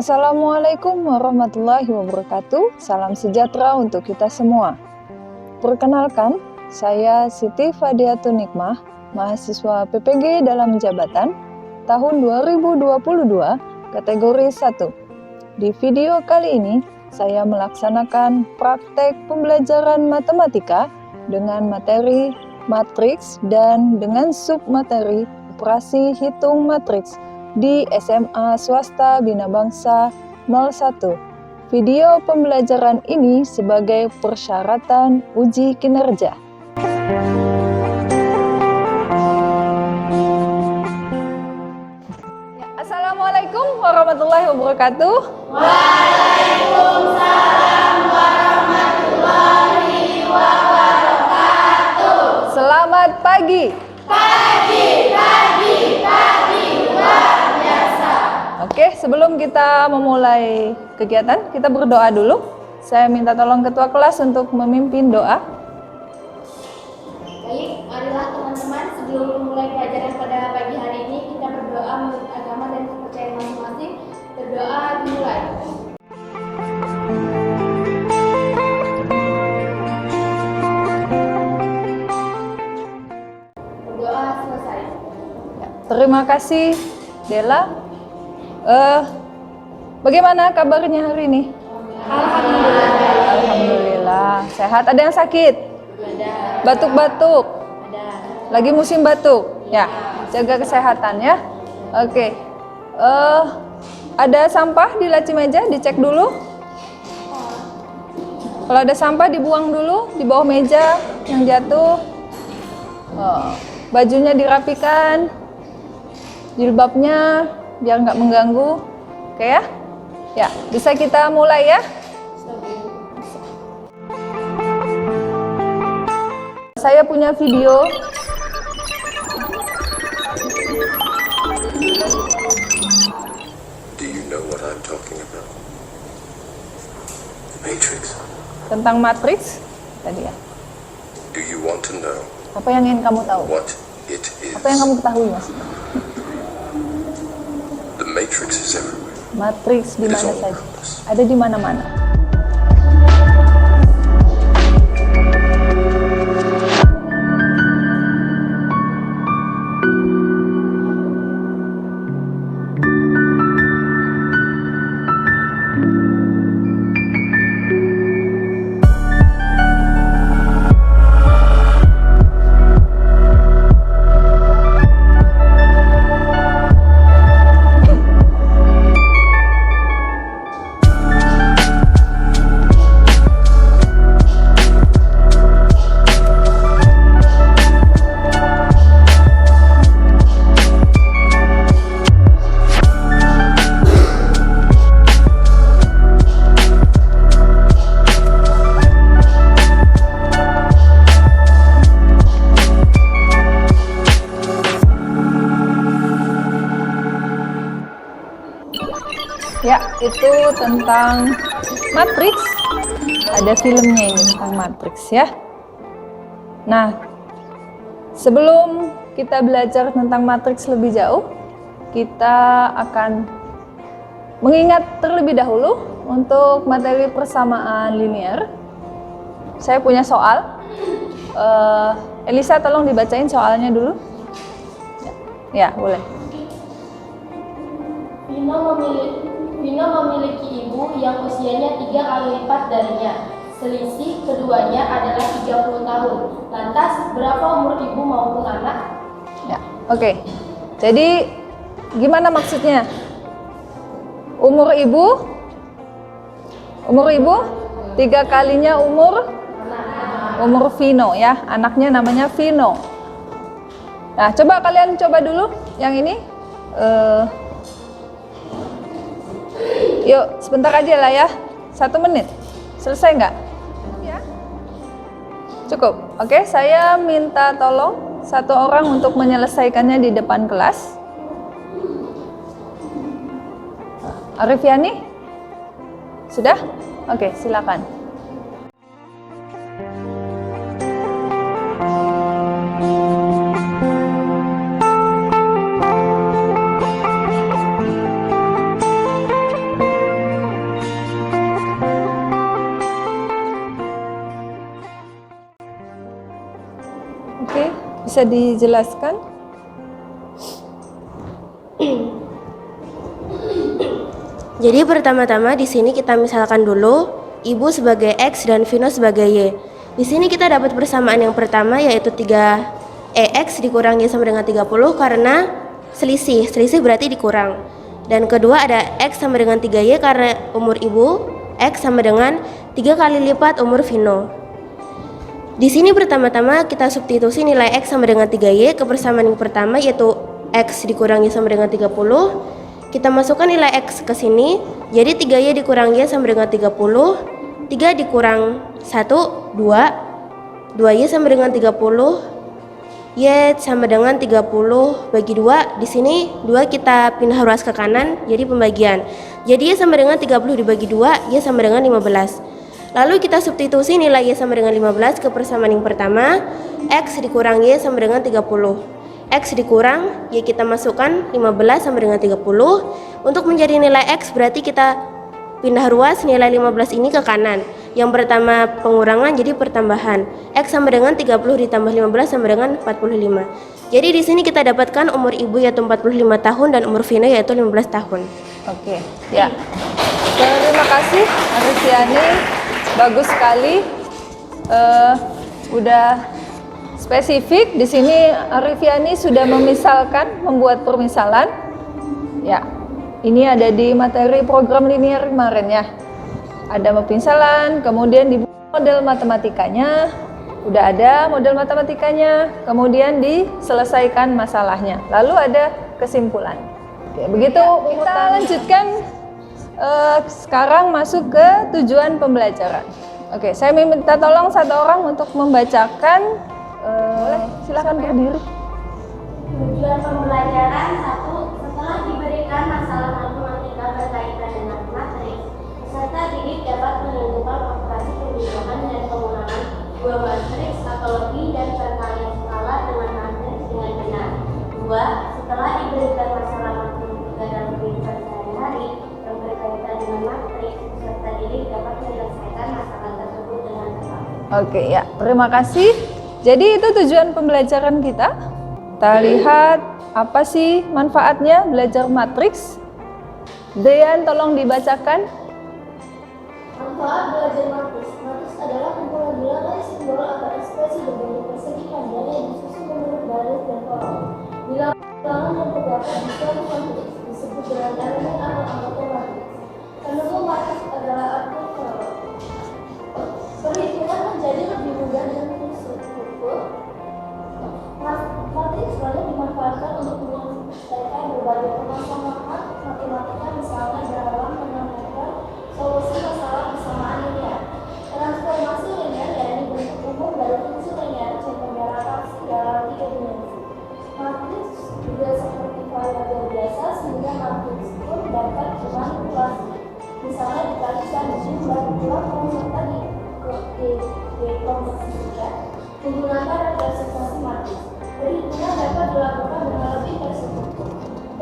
Assalamualaikum warahmatullahi wabarakatuh. Salam sejahtera untuk kita semua. Perkenalkan, saya Siti Fadiatun Nikmah, mahasiswa PPG dalam jabatan tahun 2022, kategori 1. Di video kali ini, saya melaksanakan praktek pembelajaran matematika dengan materi matriks dan dengan submateri operasi hitung matriks di SMA Swasta Bina Bangsa 01. Video pembelajaran ini sebagai persyaratan uji kinerja. Assalamualaikum warahmatullahi wabarakatuh. Waalaikumsalam warahmatullahi wabarakatuh. Selamat pagi. Pagi luar biasa. Oke, sebelum kita memulai kegiatan, kita berdoa dulu. Saya minta tolong ketua kelas untuk memimpin doa. Baik, marilah teman-teman sebelum memulai pelajaran pada pagi hari ini kita berdoa menurut agama dan kepercayaan masing-masing. Berdoa dimulai. Berdoa selesai. Terima kasih, Dela. Bagaimana kabarnya hari ini? Alhamdulillah. Alhamdulillah. Sehat. Ada yang sakit? Ada. Batuk-batuk? Ada. Lagi musim batuk? Ya. Jaga kesehatan ya. Oke. Ada sampah di laci meja, dicek dulu. Kalau ada sampah dibuang dulu di bawah meja yang jatuh. Bajunya dirapikan. Jilbabnya biar nggak mengganggu. Oke ya? Ya, bisa kita mulai ya? Saya punya video. Do you know what I'm talking about? Matrix. Tentang matriks tadi ya. Do you want to know Apa yang ingin kamu tahu? what it is? Apa yang kamu ketahui, Mas? The matrix is everywhere. Matriks di It is mana all saja? around us. Ada di mana-mana. Ya, itu tentang matriks. Ada filmnya ini tentang matriks ya. Nah, sebelum kita belajar tentang matriks lebih jauh, kita akan mengingat terlebih dahulu untuk materi persamaan linear. Saya punya soal. Elisa, tolong dibacain soalnya dulu. Ya, boleh. Vino memiliki ibu yang usianya 3 kali lipat darinya. Selisih keduanya adalah 30 tahun. Lantas, berapa umur ibu maupun anak? Ya, oke. Jadi, gimana maksudnya? Umur ibu 3 kalinya umur Vino ya. Anaknya namanya Vino. Nah, coba kalian coba dulu yang ini. Yuk, sebentar aja lah ya. 1 menit. Selesai nggak? Ya. Cukup. Oke, saya minta tolong 1 orang untuk menyelesaikannya di depan kelas. Arifiani? Sudah? Oke, silakan. Oke, bisa dijelaskan? Jadi pertama-tama di sini kita misalkan dulu Ibu sebagai X dan Vino sebagai Y. Di sini kita dapat persamaan yang pertama yaitu 3EX dikurang Y sama dengan 30 karena selisih berarti dikurang. Dan kedua ada X sama dengan 3Y karena umur Ibu X sama dengan 3 kali lipat umur Vino. Di sini pertama-tama kita substitusi nilai X sama dengan 3Y ke persamaan yang pertama yaitu X dikurang Y sama dengan 30. Kita masukkan nilai X ke sini, jadi 3Y dikurang Y sama dengan 30, 3 dikurang 1, 2, 2Y sama dengan 30, Y sama dengan 30 bagi 2, di sini 2 kita pindah ruas ke kanan, jadi pembagian. Jadi Y sama dengan 30 dibagi 2, Y sama dengan 15. Lalu kita substitusi nilai Y sama dengan 15 ke persamaan yang pertama, X dikurang Y sama dengan 30. X dikurang, Y kita masukkan 15 sama dengan 30. Untuk menjadi nilai X berarti kita pindah ruas nilai 15 ini ke kanan. Yang pertama pengurangan jadi pertambahan. X sama dengan 30 ditambah 15 sama dengan 45. Jadi di sini kita dapatkan umur Ibu yaitu 45 tahun dan umur Vino yaitu 15 tahun. Oke, ya. Terima kasih Arifiani, bagus sekali. Udah spesifik. Di sini Arifiani sudah memisalkan, membuat permisalan. Ya, ini ada di materi program linear kemarin ya. Ada pemisalan, kemudian di model matematikanya, udah ada model matematikanya, kemudian diselesaikan masalahnya. Lalu ada kesimpulan. Oke, begitu kita lanjutkan sekarang masuk ke tujuan pembelajaran. Oke, saya minta tolong satu orang untuk membacakan. Silakan berdiri. Tujuan pembelajaran 1. Setelah diberikan masalah matematika berkaitan dengan matriks, peserta didik dapat menentukan operasi pembukaan dan pengulangan dua matriks atau lebih dan perkalian skala dengan matriks dengan benar. 2. Setelah diberikan masalah matematika dalam kehidupan sehari-hari yang berkaitan dengan matriks, peserta didik dapat menyelesaikan masalah tersebut dengan tepat. Oke ya, terima kasih. Jadi itu tujuan pembelajaran kita. Kita lihat apa sih manfaatnya belajar matriks. Dean tolong dibacakan. Manfaat belajar matriks. Matriks adalah kumpulan bilangan simbol atau ekspresi berbentuk persegi panjang yang disusun menurut baris dan kolom. Bilangan yang terdapat di suatu matriks disebut dengan elemen atau anggota matriks. Penemu matriks adalah arti kolom. Perhitungan menjadi lebih mudah dan terstruktur. Matriks banyak dimanfaatkan untuk menyelesaikan berbagai permasalahan matematika, misalnya dalam menemukan solusi masalah persamaan linear. Transformasi linear yakni bentuk umum dari fungsi linear contohnya rotasi dalam 3 dimensi. Matriks juga seperti variabel biasa sehingga matriks pun dapat dimanipulasi. Misalnya dikalikan jumlah peserta dikomposisikan menggunakan representasi matriks. Perhitungan dapat dilakukan dengan lebih terstruktur.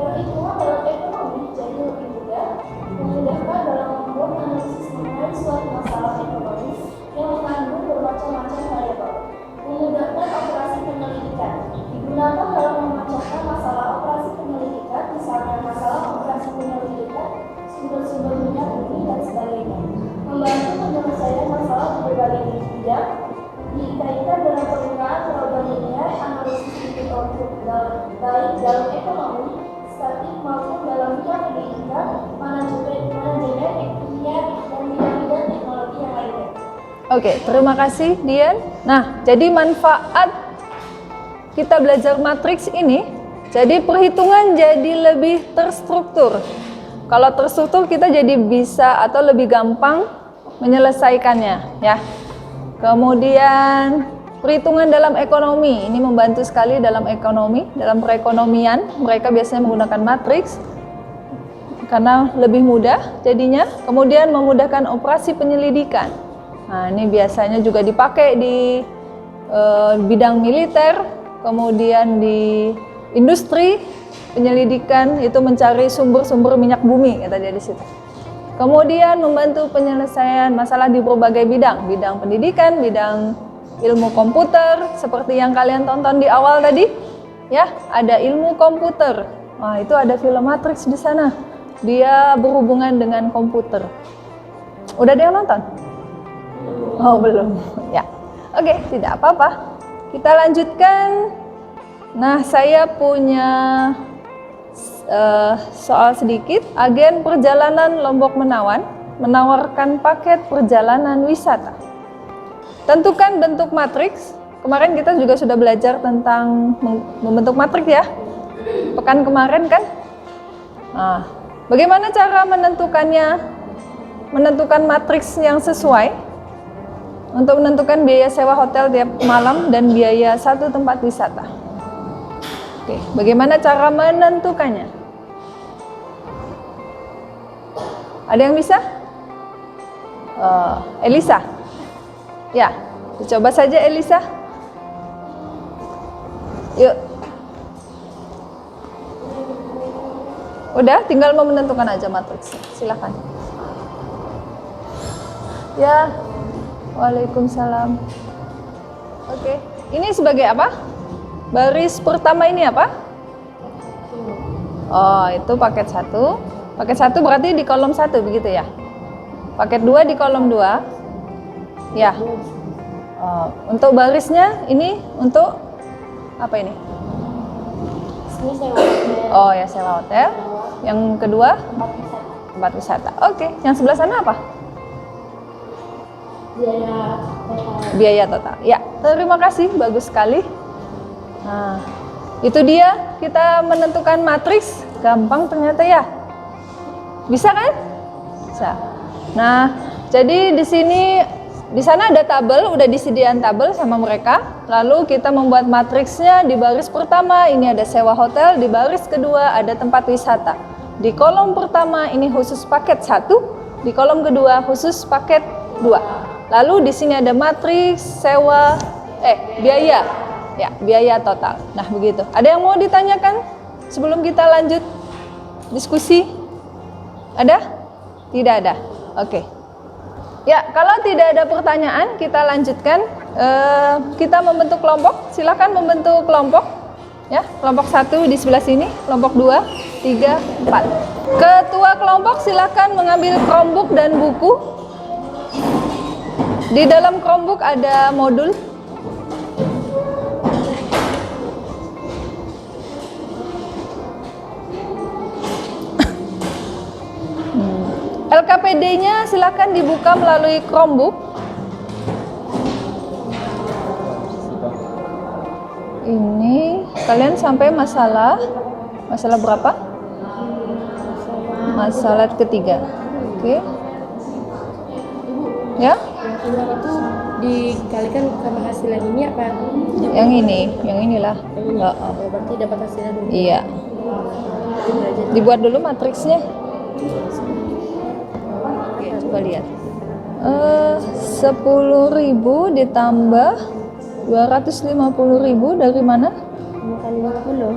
Perhitungan dalam ekonomi jadi lebih mudah, memudahkan dalam membuat analisis mengenai suatu masalah ekonomi yang mengandung bermacam-macam variabel. Memudahkan operasi penyelidikan digunakan dalam memecahkan masalah operasi penyelidikan, misalnya masalah operasi penyelidikan sumber-sumber minyak bumi dan sebagainya. Membantu penyelesaian masalah di berbagai bidang dikaitkan dengan penggunaan teori linear, analisis input-output baik dalam ekonomi, statik maupun dalam bidang pendidikan, manajemen kimia, dan bidang-bidang teknologi yang lainnya. Oke, terima kasih Dian. Nah, jadi manfaat kita belajar matriks ini, jadi perhitungan jadi lebih terstruktur. Kalau terstruktur kita jadi bisa atau lebih gampang menyelesaikannya ya. Kemudian perhitungan dalam ekonomi, ini membantu sekali dalam ekonomi, dalam perekonomian mereka biasanya menggunakan matriks karena lebih mudah jadinya. Kemudian memudahkan operasi penyelidikan. Nah, ini biasanya juga dipakai di bidang militer, kemudian di industri penyelidikan itu mencari sumber-sumber minyak bumi kata dia di situ. Kemudian membantu penyelesaian masalah di berbagai bidang, bidang pendidikan, bidang ilmu komputer seperti yang kalian tonton di awal tadi. Ya, ada ilmu komputer. Nah, itu ada film Matrix di sana. Dia berhubungan dengan komputer. Udah ada yang nonton? Oh, belum. Ya. Oke, tidak apa-apa. Kita lanjutkan. Nah, saya punya soal sedikit. Agen perjalanan Lombok Menawan menawarkan paket perjalanan wisata. Tentukan bentuk matriks. Kemarin kita juga sudah belajar tentang membentuk matriks ya. Pekan kemarin kan? Nah, bagaimana cara menentukannya? Menentukan matriks yang sesuai untuk menentukan biaya sewa hotel tiap malam dan biaya satu tempat wisata. Oke, bagaimana cara menentukannya? Ada yang bisa? Elisa? Ya, coba saja Elisa. Yuk. Udah, tinggal mau menentukan aja matriks. Silakan. Ya, waalaikumsalam. Oke, ini sebagai apa? Baris pertama ini apa? Oh, itu paket 1. Paket 1 berarti di kolom 1 begitu ya? Paket 2 di kolom 2. Ya. Oh, untuk barisnya ini untuk apa ini? Ini sewa hotel. Oh ya, sewa hotel. Yang kedua Tempat wisata. tempat wisata. Oke, yang sebelah sana apa? Biaya total. Biaya total. Ya, terima kasih, bagus sekali. Nah, itu dia kita menentukan matriks. Gampang ternyata ya. Bisa kan? Bisa. Nah, jadi di sana ada tabel, udah disediakan tabel sama mereka. Lalu kita membuat matriksnya di baris pertama ini ada sewa hotel, di baris kedua ada tempat wisata. Di kolom pertama ini khusus paket 1, di kolom kedua khusus paket 2. Lalu di sini ada matriks sewa biaya. Ya, biaya total. Nah, begitu. Ada yang mau ditanyakan sebelum kita lanjut diskusi? Ada? Tidak ada. Oke. Ya, kalau tidak ada pertanyaan, kita lanjutkan. Kita membentuk kelompok. Silakan membentuk kelompok. Ya, kelompok 1 di sebelah sini, kelompok 2, 3, 4. Ketua kelompok silakan mengambil Chromebook dan buku. Di dalam Chromebook ada modul. LKPD-nya silakan dibuka melalui Chromebook. Ini kalian sampai masalah berapa? Masalah ketiga. Oke. Ya? Yang itu dikalikan sama hasil yang ini apa? Yang inilah. Yang ini. Oh. Berarti dapat hasilnya dulu. Iya. Dibuat dulu matriksnya. Oke, coba lihat. 10.000 ditambah 250.000 dari mana? Bukan 50.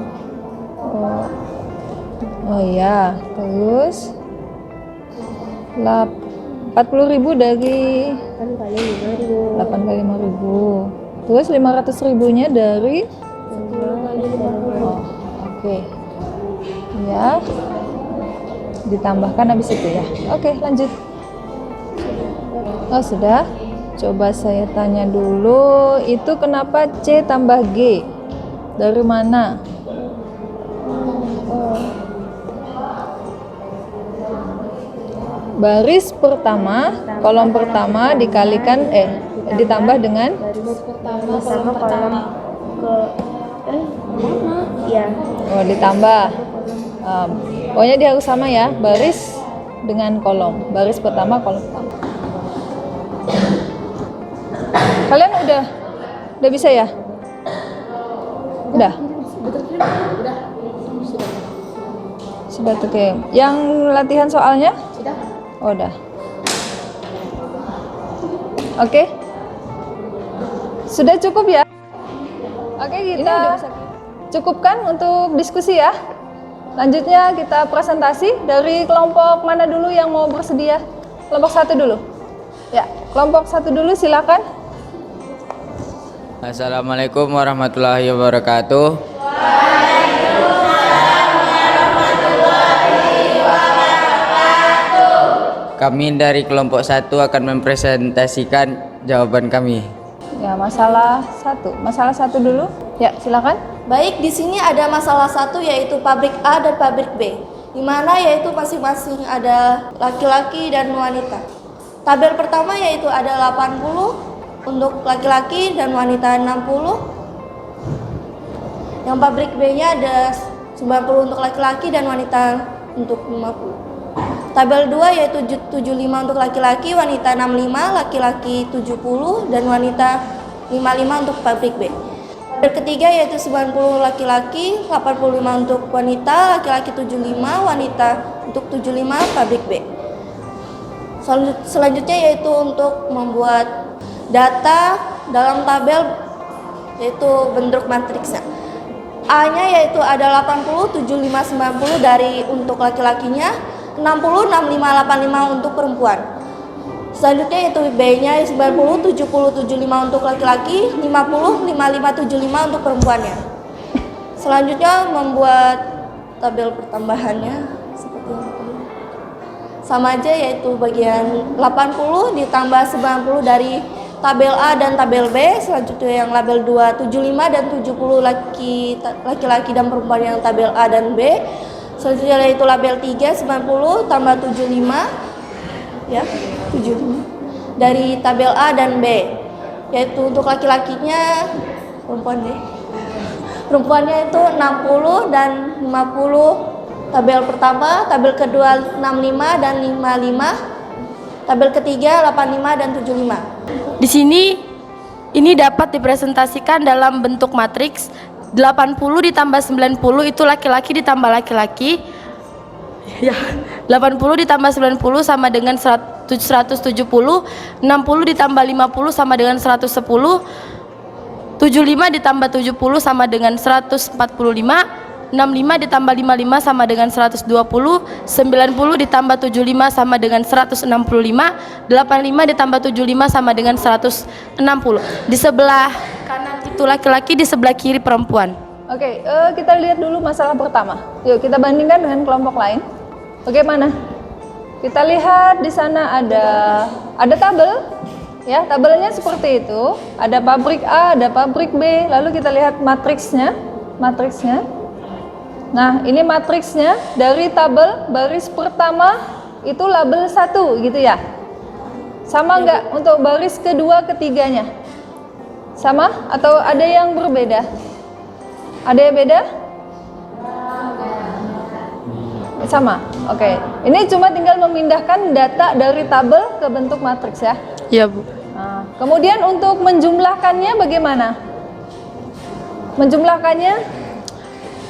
Oh ya, terus 40.000 dari Kan kali 5.000. 8 kali 5.000. Terus 500.000-nya dari 10 kali 50. oh, oke. Ya. Ditambahkan habis itu ya. Oke, lanjut. Oh, sudah. Coba saya tanya dulu, itu kenapa C tambah G? Dari mana? Baris pertama, kolom pertama dikalikan ditambah dengan Baris pertama kolom ke iya. oh ditambah. Pokoknya dia harus sama ya, baris dengan kolom. Baris pertama, kolom pertama. Kalian udah bisa ya? Udah. Sudah oke. Yang latihan soalnya? Sudah. Oh, udah. Oke. Sudah cukup ya? Oke, kita cukupkan untuk diskusi ya. Lanjutnya kita presentasi dari kelompok mana dulu yang mau bersedia? Kelompok 1 dulu. Ya, kelompok 1 dulu silakan. Assalamualaikum warahmatullahi wabarakatuh. Kami dari kelompok 1 akan mempresentasikan jawaban kami. Ya, masalah 1. Masalah 1 dulu. Ya, silakan. Baik, di sini ada masalah 1 yaitu pabrik A dan pabrik B, di mana yaitu masing-masing ada laki-laki dan wanita. Tabel pertama yaitu ada 80 untuk laki-laki dan wanita 60. Yang pabrik B-nya ada 90 untuk laki-laki dan wanita untuk 50. Tabel 2 yaitu 75 untuk laki-laki, wanita 65, laki-laki 70 dan wanita 55 untuk pabrik B. Tabel ketiga yaitu 90 laki-laki, 85 untuk wanita, laki-laki 75, wanita untuk 75 pabrik B. Selanjutnya yaitu untuk membuat data dalam tabel yaitu bentuk matriksnya. A-nya yaitu ada 80, 75, 90 dari untuk laki-lakinya, 60, 65, 85 untuk perempuan. Selanjutnya yaitu B-nya 90, 70, 75 untuk laki-laki, 50, 55, 75 untuk perempuannya. Selanjutnya membuat tabel pertambahannya seperti ini. Sama aja yaitu bagian 80 ditambah 90 dari tabel A dan tabel B. Selanjutnya yang label 2 75 dan 70 laki-laki dan perempuan yang tabel A dan B. Selanjutnya yaitu label 3 90 tambah 75 ya, 75 dari tabel A dan B. Yaitu untuk laki-lakinya perempuannya itu 60 dan 50 tabel pertama, tabel kedua 65 dan 55, tabel ketiga 85 dan 75. Di sini ini dapat dipresentasikan dalam bentuk matriks. 80 ditambah 90 itu laki-laki ditambah laki-laki. Ya, 80 ditambah 90 sama dengan 170, 60 ditambah 50 sama dengan 110, 75 ditambah 70 sama dengan 145, 65 ditambah 55 sama dengan 120, 90 ditambah 75 sama dengan 165, 85 ditambah 75 sama dengan 160. Di sebelah kanan itu laki-laki, di sebelah kiri perempuan. Oke, kita lihat dulu masalah pertama. Yuk kita bandingkan dengan kelompok lain. Bagaimana? Kita lihat di sana ada tabel, ya tabelnya seperti itu. Ada pabrik A, ada pabrik B. Lalu kita lihat matriksnya. Nah, ini matriksnya dari tabel baris pertama itu label 1 gitu ya. Sama nggak untuk baris kedua, ketiganya? Sama atau ada yang berbeda? Ada yang beda? Sama. Oke. Ini cuma tinggal memindahkan data dari tabel ke bentuk matriks ya. Iya, Bu. Nah, kemudian untuk menjumlahkannya bagaimana? Menjumlahkannya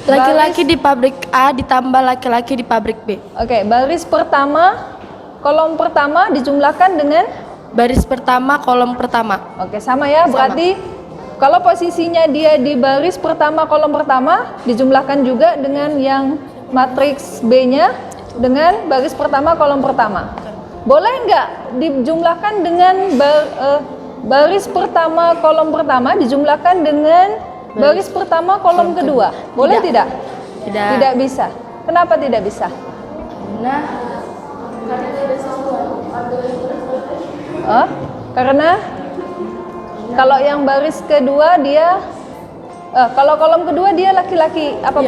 Laki-laki di pabrik A ditambah laki-laki di pabrik B. Oke, baris pertama, kolom pertama dijumlahkan dengan Baris pertama, kolom pertama. Oke, sama ya. Berarti kalau posisinya dia di baris pertama, kolom pertama, dijumlahkan juga dengan yang matriks B-nya dengan baris pertama, kolom pertama. Boleh nggak dijumlahkan dengan baris pertama, kolom pertama dijumlahkan dengan baris pertama, kolom kedua? Boleh tidak? Tidak bisa. Kenapa tidak bisa? Karena kalau yang baris kedua dia kalau kolom kedua dia laki-laki apa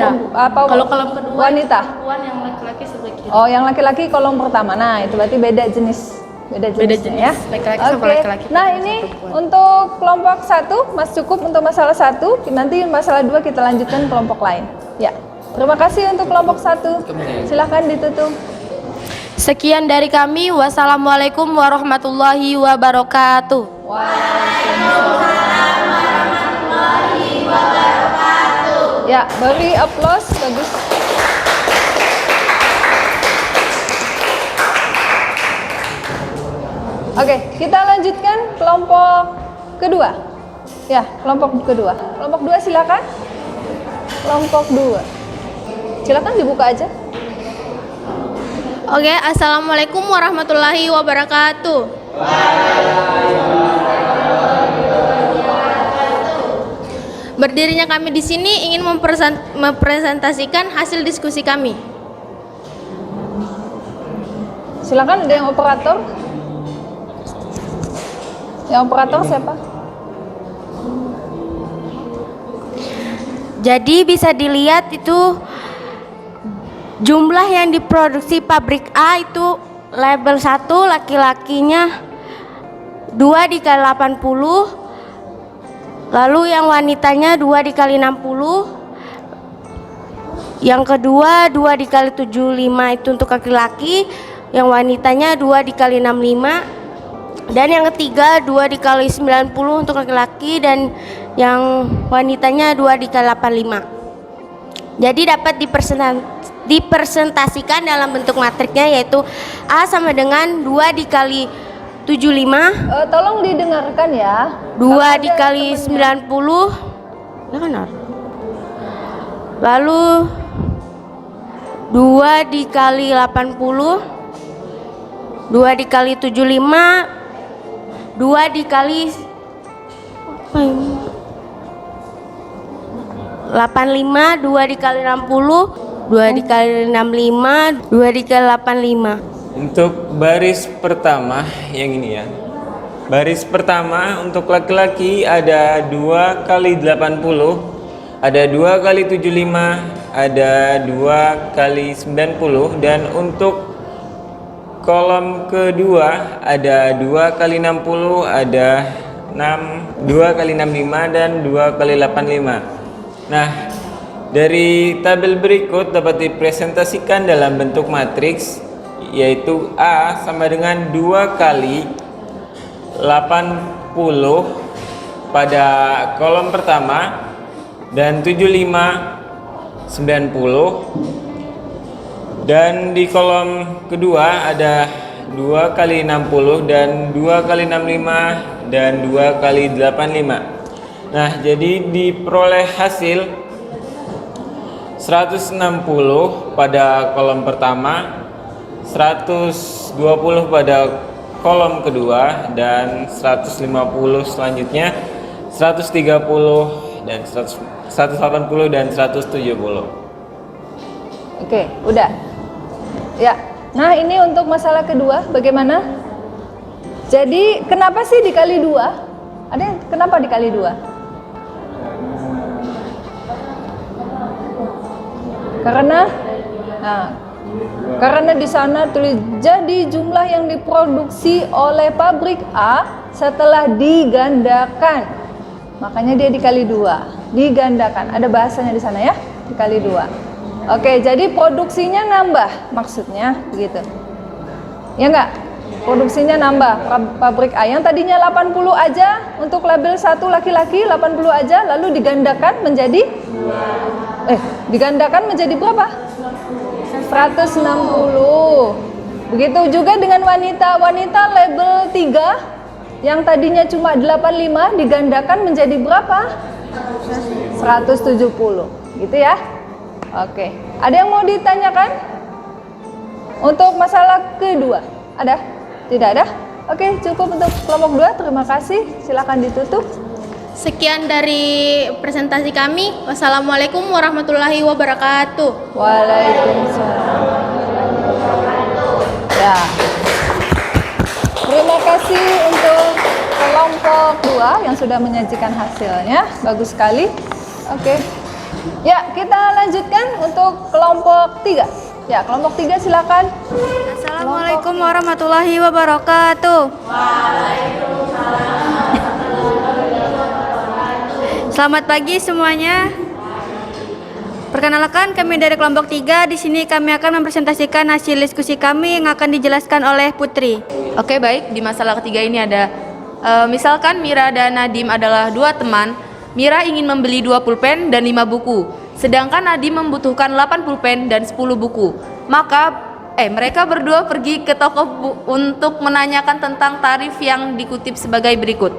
Kalau kolom kedua wanita? perempuan, yang laki-laki sebelah kiri. Oh, yang laki-laki kolom pertama. Nah, itu berarti beda jenis. Beda jenis ya. Laki-laki sama Oke. laki-laki. Nah, ini untuk kelompok 1 Mas cukup untuk masalah 1. Nanti masalah 2 kita lanjutkan kelompok lain. Ya. Terima kasih untuk kelompok 1. Silahkan ditutup. Sekian dari kami. Wassalamualaikum warahmatullahi wabarakatuh. Ya, beri aplaus, bagus. Oke, kita lanjutkan kelompok kedua. Ya, kelompok kedua. Kelompok 2 silakan. Kelompok 2. Silakan dibuka aja. Oke, assalamualaikum warahmatullahi wabarakatuh. Berdirinya kami di sini ingin mempresentasikan hasil diskusi kami. Silakan, ada yang operator? Yang operator siapa? Jadi bisa dilihat itu jumlah yang diproduksi pabrik A itu label 1 laki-lakinya 2 dikali 80, lalu yang wanitanya 2 dikali 60, yang kedua 2 dikali 75 itu untuk laki-laki, yang wanitanya 2 dikali 65, dan yang ketiga 2 dikali 90 untuk laki-laki dan yang wanitanya 2 dikali 85. Jadi dapat dipresentasikan dalam bentuk matriksnya, yaitu A sama dengan 2 dikali 75, Tolong didengarkan ya. 2 dikali 90, ya kan? Lalu 2 dikali 80, 2 dikali 75, 2 dikali 85, 2 dikali 60, 2 dikali 65, 2 dikali 85. Untuk baris pertama yang ini ya. Baris pertama untuk laki-laki ada 2 kali 80, ada 2 kali 75, ada 2 kali 90, dan untuk kolom kedua ada 2 kali 60, ada 2 kali 65 dan 2 kali 85. Nah, dari tabel berikut dapat dipresentasikan dalam bentuk matriks, yaitu A sama dengan 2 kali 80 pada kolom pertama dan 75 90, dan di kolom kedua ada 2 kali 60 dan 2 kali 65 dan 2 kali 85. Nah, jadi diperoleh hasil 160 pada kolom pertama, 120 pada kolom kedua, dan 150 selanjutnya, 130 dan 180 dan 170. Oke, udah. Ya. Nah, ini untuk masalah kedua, bagaimana? Jadi, kenapa sih dikali 2? Ada yang kenapa dikali 2? Karena di sana tulis jadi jumlah yang diproduksi oleh pabrik A setelah digandakan. Makanya dia dikali 2, digandakan. Ada bahasanya di sana ya, dikali 2. Oke, jadi produksinya nambah, maksudnya begitu. Ya enggak? Produksinya nambah. Pabrik A yang tadinya 80 aja untuk label 1 laki-laki, 80 aja, lalu digandakan menjadi berapa? 160. Begitu juga dengan wanita. Wanita label 3 yang tadinya cuma 85 digandakan menjadi berapa? 170. Gitu ya. Oke. Ada yang mau ditanyakan? Untuk masalah kedua? Ada? Tidak ada? Oke, cukup untuk kelompok 2. Terima kasih. Silakan ditutup. Sekian dari presentasi kami. Wassalamualaikum warahmatullahi wabarakatuh. Waalaikumsalam. Ya. Terima kasih untuk kelompok 2 yang sudah menyajikan hasilnya. Bagus sekali. Oke. Ya, kita lanjutkan untuk kelompok 3. Ya, kelompok 3 silakan. Assalamualaikum warahmatullahi wabarakatuh. Selamat pagi semuanya. Perkenalkan, kami dari kelompok 3. Di sini kami akan mempresentasikan hasil diskusi kami yang akan dijelaskan oleh Putri. Oke, baik. Di masalah ketiga ini ada misalkan Mira dan Nadim adalah 2 teman. Mira ingin membeli 2 pulpen dan 5 buku, sedangkan Nadim membutuhkan 8 pulpen dan 10 buku. Maka mereka berdua pergi ke toko untuk menanyakan tentang tarif yang dikutip sebagai berikut.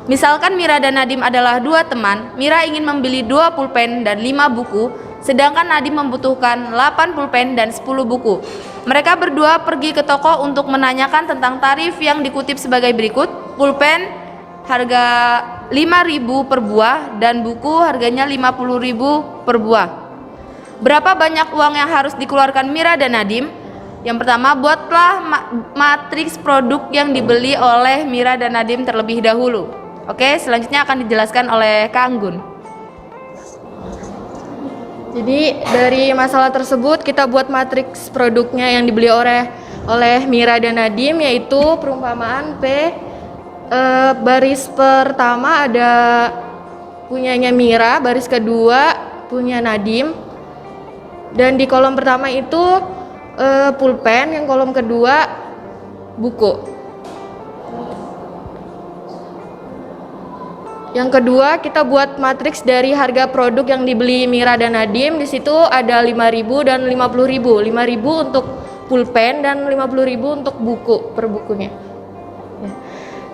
Misalkan Mira dan Nadim adalah 2 teman. Mira ingin membeli 2 pulpen dan 5 buku, sedangkan Nadim membutuhkan 8 pulpen dan 10 buku. Mereka berdua pergi ke toko untuk menanyakan tentang tarif yang dikutip sebagai berikut. Pulpen harga 5.000 per buah dan buku harganya 50.000 per buah. Berapa banyak uang yang harus dikeluarkan Mira dan Nadim? Yang pertama, buatlah matriks produk yang dibeli oleh Mira dan Nadim terlebih dahulu. Oke, selanjutnya akan dijelaskan oleh Kak Anggun. Jadi dari masalah tersebut kita buat matriks produknya yang dibeli oleh Mira dan Nadim, yaitu perumpamaan P. Baris pertama ada punyanya Mira, baris kedua punya Nadim, dan di kolom pertama itu pulpen, yang kolom kedua buku. Yang kedua, kita buat matriks dari harga produk yang dibeli Mira dan Nadim. Di situ ada 5.000 dan 50.000. 5.000 untuk pulpen dan 50.000 untuk buku per bukunya.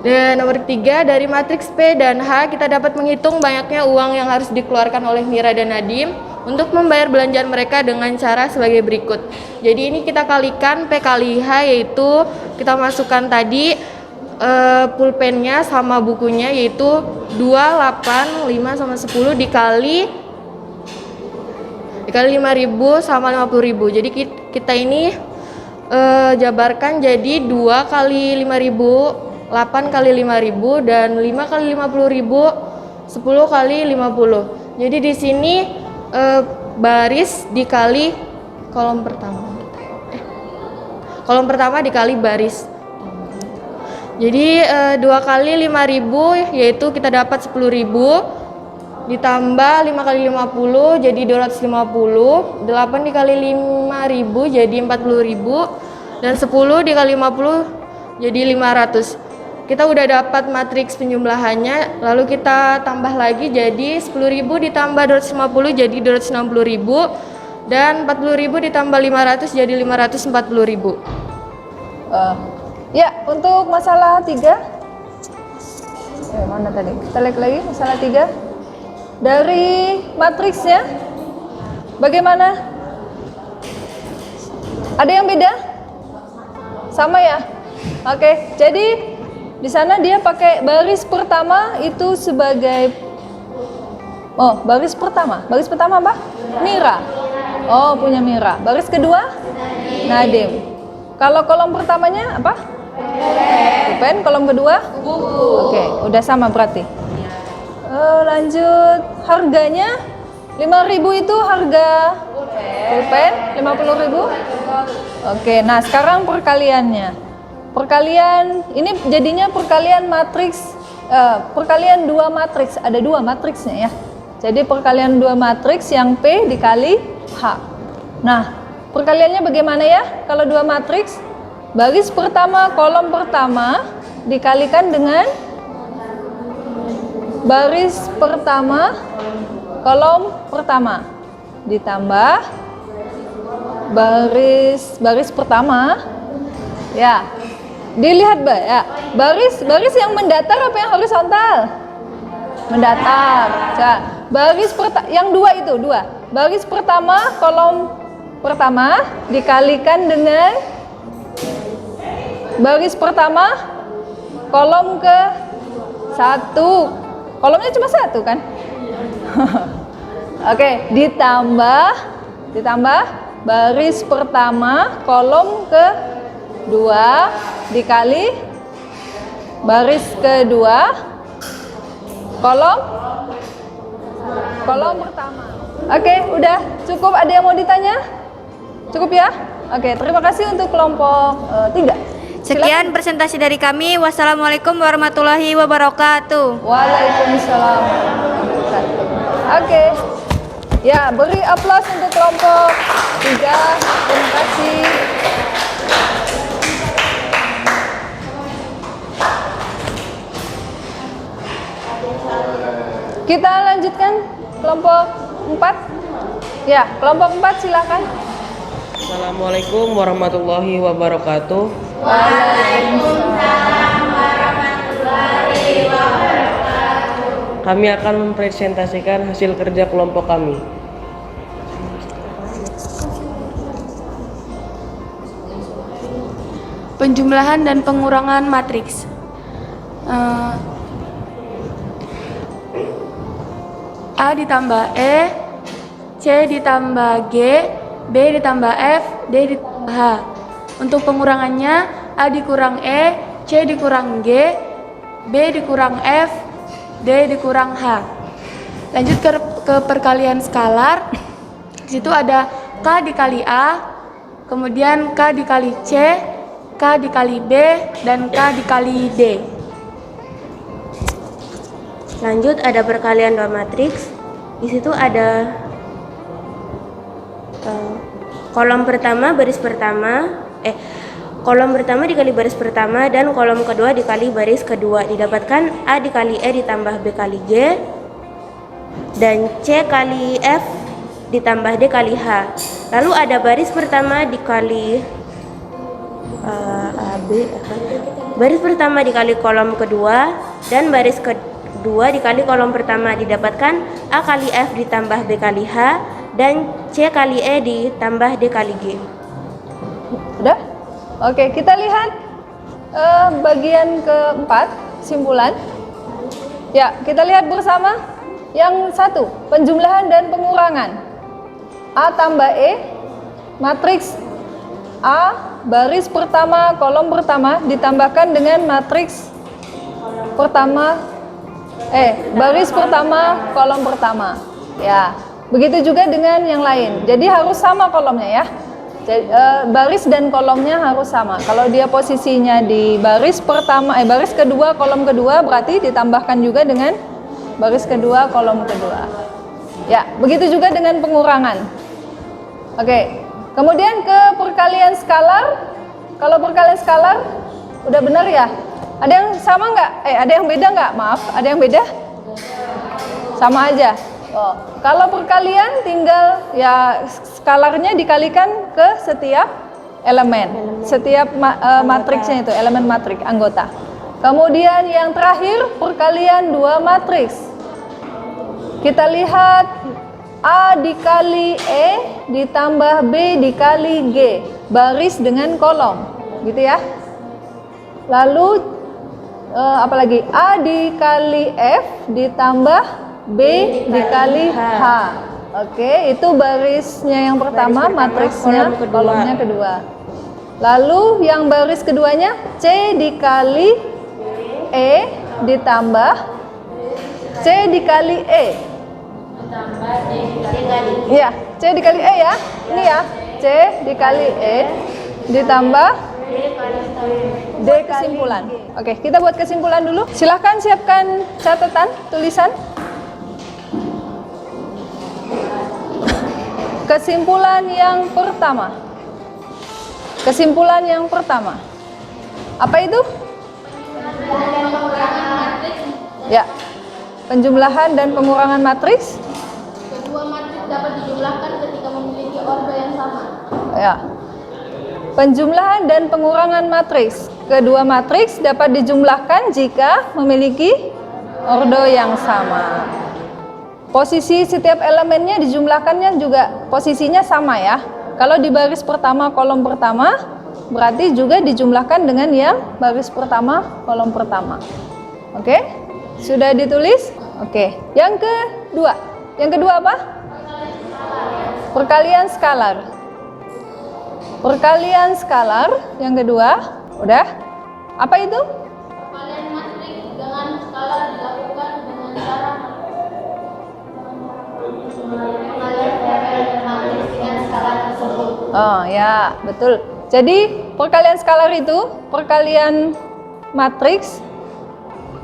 Dan nomor 3, dari matriks P dan H kita dapat menghitung banyaknya uang yang harus dikeluarkan oleh Mira dan Nadim untuk membayar belanjaan mereka dengan cara sebagai berikut. Jadi ini kita kalikan P kali H, yaitu kita masukkan tadi pulpennya sama bukunya, yaitu 2, 8, 5 sama 10 dikali 5.000 sama 50.000. Jadi kita ini jabarkan jadi 2 kali 5.000, 8 kali 5.000, dan 5 kali 50.000, 10 kali 50. Jadi di sini baris dikali kolom pertama. Kolom pertama dikali baris. Jadi 2 kali 5.000 yaitu kita dapat 10.000, ditambah 5 kali 50 jadi 250, 8 dikali 5.000 jadi 40.000, dan 10 dikali 50 jadi 500. Kita udah dapat matriks penjumlahannya, lalu kita tambah lagi jadi 10.000 ditambah 250 jadi 260.000, dan 40.000 ditambah 500 jadi 540.000. Ya, untuk masalah 3. Mana tadi? Kita lihat lagi masalah 3. Dari matriksnya bagaimana? Ada yang beda? Sama ya? Oke, jadi di sana dia pakai baris pertama itu sebagai baris pertama. Baris pertama apa? Mira. Oh, punya Mira. Baris kedua? Nadim. Kalau kolom pertamanya apa? Pulpen. Kolom kedua? Buku. Oke, udah sama berarti. Lanjut. Harganya 5.000 itu harga pulpen, 50.000. Oke, nah sekarang perkaliannya. Perkalian ini jadinya perkalian matriks, perkalian 2 matriks. Ada 2 matriksnya ya. Jadi perkalian 2 matriks yang P dikali H. Nah, perkaliannya bagaimana ya? Kalau 2 matriks, baris pertama kolom pertama dikalikan dengan baris pertama kolom pertama ditambah baris pertama ya. Dilihat ya, baris yang mendatar apa yang horizontal? Mendatar. Baris yang 2 itu 2. Baris pertama kolom pertama dikalikan dengan baris pertama kolom ke 1. Kolomnya cuma 1 kan? Oke, ditambah baris pertama kolom ke 2 dikali baris kedua kolom pertama. Oke, udah cukup. Ada yang mau ditanya? Cukup ya? Oke, terima kasih untuk kelompok 3. Sekian presentasi dari kami. Wassalamualaikum warahmatullahi wabarakatuh. Waalaikumsalam warahmatullahi wabarakatuh. Oke. Ya, beri aplaus untuk kelompok 3. Terima kasih. Kita lanjutkan kelompok 4. Ya, kelompok 4 silakan. Assalamualaikum warahmatullahi wabarakatuh. Waalaikumsalam warahmatullahi wabarakatuh. Kami akan mempresentasikan hasil kerja kelompok kami. Penjumlahan dan pengurangan matriks. A ditambah E, C ditambah G, B ditambah F, D ditambah H. Untuk pengurangannya, A dikurang E, C dikurang G, B dikurang F, D dikurang H. Lanjut ke perkalian skalar. Di situ ada K dikali A, kemudian K dikali C, K dikali B, dan K dikali D. Lanjut ada perkalian dua matriks. Di situ ada kolom pertama dikali baris pertama dan kolom kedua dikali baris kedua. Didapatkan A dikali E ditambah B kali G dan C kali F ditambah D kali H. Lalu ada baris pertama dikali baris pertama dikali kolom kedua dan baris kedua dikali kolom pertama. Didapatkan A kali F ditambah B kali H dan C kali E ditambah D kali G. Udah? Oke, kita lihat bagian keempat, kesimpulan. Ya, kita lihat bersama. Yang satu, penjumlahan dan pengurangan. A tambah E, matriks A, baris pertama, kolom pertama, ditambahkan dengan matriks pertama, baris pertama, kolom pertama. Ya, begitu juga dengan yang lain. Jadi harus sama kolomnya ya. Jadi, baris dan kolomnya harus sama. Kalau dia posisinya di baris pertama, baris kedua, kolom kedua, berarti ditambahkan juga dengan baris kedua, kolom kedua. Ya, begitu juga dengan pengurangan. Oke, kemudian ke perkalian skalar. Kalau perkalian skalar, udah benar ya? Ada yang sama nggak? Ada yang beda nggak? Maaf, ada yang beda? Sama aja. Oh, kalau perkalian tinggal ya skalarnya dikalikan ke setiap elemen, setiap matriksnya itu, elemen matrik anggota. Kemudian yang terakhir perkalian dua matriks. Kita lihat A dikali E ditambah B dikali G, baris dengan kolom, gitu ya. Lalu apalagi A dikali F ditambah B dikali H. Oke, itu barisnya yang pertama, matriksnya, kolomnya kedua. Lalu yang baris keduanya C dikali E ditambah C dikali E. Iya, C dikali E ya. Ini ya, C dikali E ditambah D kesimpulan. Oke, kita buat kesimpulan dulu. Silahkan siapkan catatan, tulisan. Kesimpulan yang pertama. Kesimpulan yang pertama. Apa itu? Ya. Penjumlahan dan pengurangan matriks. Kedua matriks dapat dijumlahkan ketika memiliki ordo yang sama. Ya. Penjumlahan dan pengurangan matriks. Kedua matriks dapat dijumlahkan jika memiliki ordo yang sama. Posisi setiap elemennya dijumlahkannya juga posisinya sama ya. Kalau di baris pertama, kolom pertama, berarti juga dijumlahkan dengan yang baris pertama, kolom pertama. Oke? Sudah ditulis? Oke. Yang kedua. Yang kedua apa? Perkalian skalar. Perkalian skalar yang kedua. Udah? Apa itu? Perkalian matriks dengan skalar dilakukan dengan cara Oh ya, betul. Jadi perkalian skalar itu perkalian matriks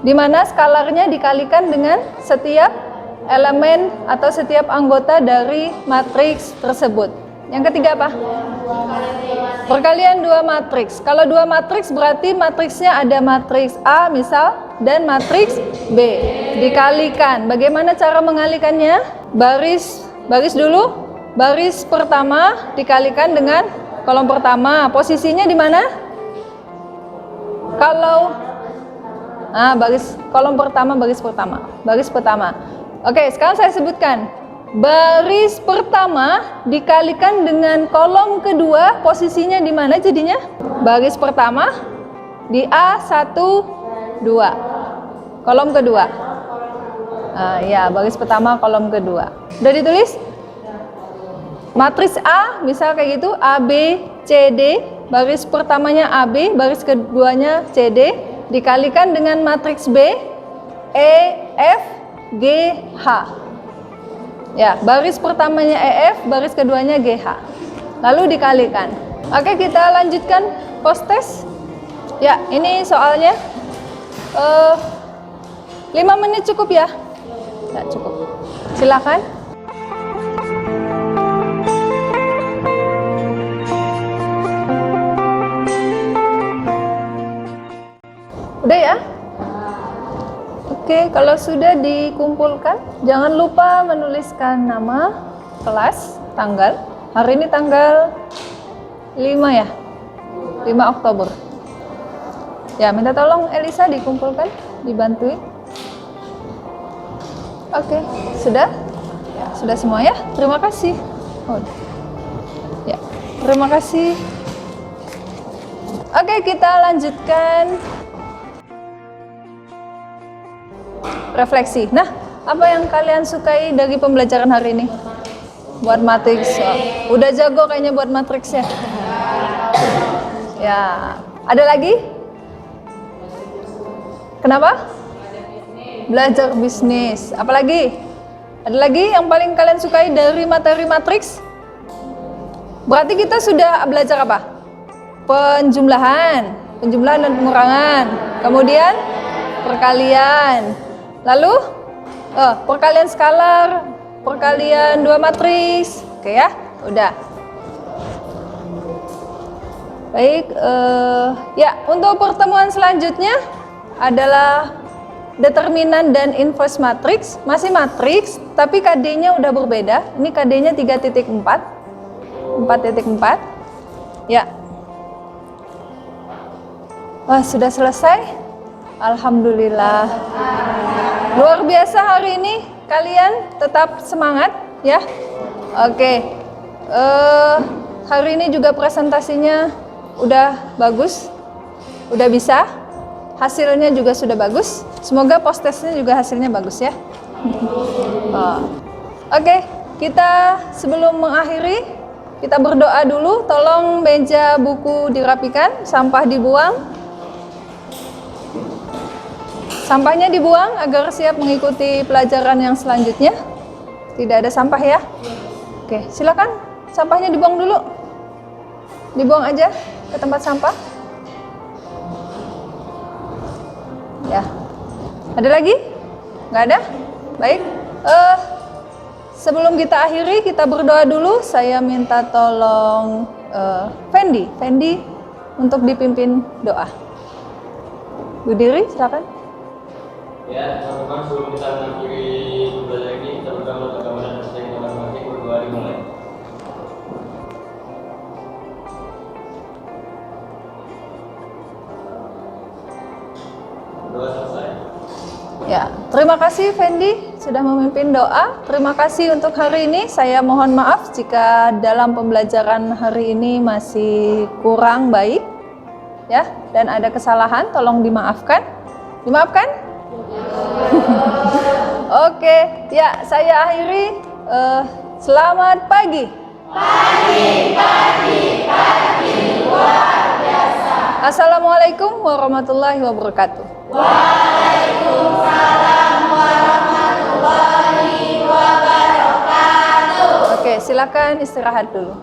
di mana skalarnya dikalikan dengan setiap elemen atau setiap anggota dari matriks tersebut. Yang ketiga apa? Perkalian dua matriks. Kalau dua matriks berarti matriksnya ada matriks A misal dan matriks B. Dikalikan. Bagaimana cara mengalikannya? Baris dulu. Baris pertama dikalikan dengan kolom pertama. Posisinya di mana? Kalau baris kolom pertama, baris pertama. Oke, sekarang saya sebutkan. Baris pertama dikalikan dengan kolom kedua, posisinya di mana jadinya? Baris pertama di A1, 2. Kolom kedua. Ya, baris pertama kolom kedua. Udah ditulis? Matriks A, misal kayak gitu, A, B, C, D. Baris pertamanya A, B, baris keduanya C, D. Dikalikan dengan matriks B, E, F, G, H. Ya, baris pertamanya E, F, baris keduanya G, H. Lalu dikalikan. Oke, kita lanjutkan post test. Ya, ini soalnya 5 menit cukup ya? Ya, cukup. Silakan. Udah ya? Oke, kalau sudah dikumpulkan, jangan lupa menuliskan nama, kelas, tanggal. Hari ini tanggal 5 ya? 5 Oktober. Ya, minta tolong Elisa dikumpulkan, dibantuin. Oke, sudah? Ya, sudah semua ya? Terima kasih. Oh. Ya, terima kasih. Oke, kita lanjutkan refleksi. Nah, apa yang kalian sukai dari pembelajaran hari ini? Buat matriks. Oh, udah jago kayaknya buat matriks ya. Ya, ada lagi? Kenapa? Belajar bisnis. Apalagi? Ada lagi yang paling kalian sukai dari materi matriks? Berarti kita sudah belajar apa? Penjumlahan dan pengurangan. Kemudian perkalian. Lalu perkalian skalar, perkalian dua matriks. Oke ya, udah. Baik, ya untuk pertemuan selanjutnya adalah determinan dan inverse matriks. Masih matriks, tapi KD-nya udah berbeda. Ini KD-nya 3.4, 4.4. Ya. Wah, sudah selesai. Alhamdulillah. Luar biasa hari ini. Kalian tetap semangat ya. Oke. Hari ini juga presentasinya udah bagus. Udah bisa. Hasilnya juga sudah bagus. Semoga post testnya juga hasilnya bagus ya. Oke, kita sebelum mengakhiri, kita berdoa dulu. Tolong meja buku dirapikan, sampah dibuang. Sampahnya dibuang agar siap mengikuti pelajaran yang selanjutnya. Tidak ada sampah ya. Oke, silakan sampahnya dibuang dulu. Dibuang aja ke tempat sampah. Ya, ada lagi? Nggak ada? Baik. Sebelum kita akhiri, kita berdoa dulu. Saya minta tolong Fendi untuk dipimpin doa. Bu Diri, silakan. Ya, teman-teman, sebelum kita mengakhiri pembelajaran ini, kita berdoa untuk agama dan kita masing-masing berdoa dimulai. Doa selesai. Ya, terima kasih Fendi sudah memimpin doa. Terima kasih untuk hari ini. Saya mohon maaf jika dalam pembelajaran hari ini masih kurang baik, ya, dan ada kesalahan. Tolong dimaafkan. Dimaafkan? Oke, ya, saya akhiri. Selamat pagi. Pagi, luar biasa. Assalamualaikum warahmatullahi wabarakatuh. Waalaikumsalam warahmatullahi wabarakatuh. Oke, silakan istirahat dulu.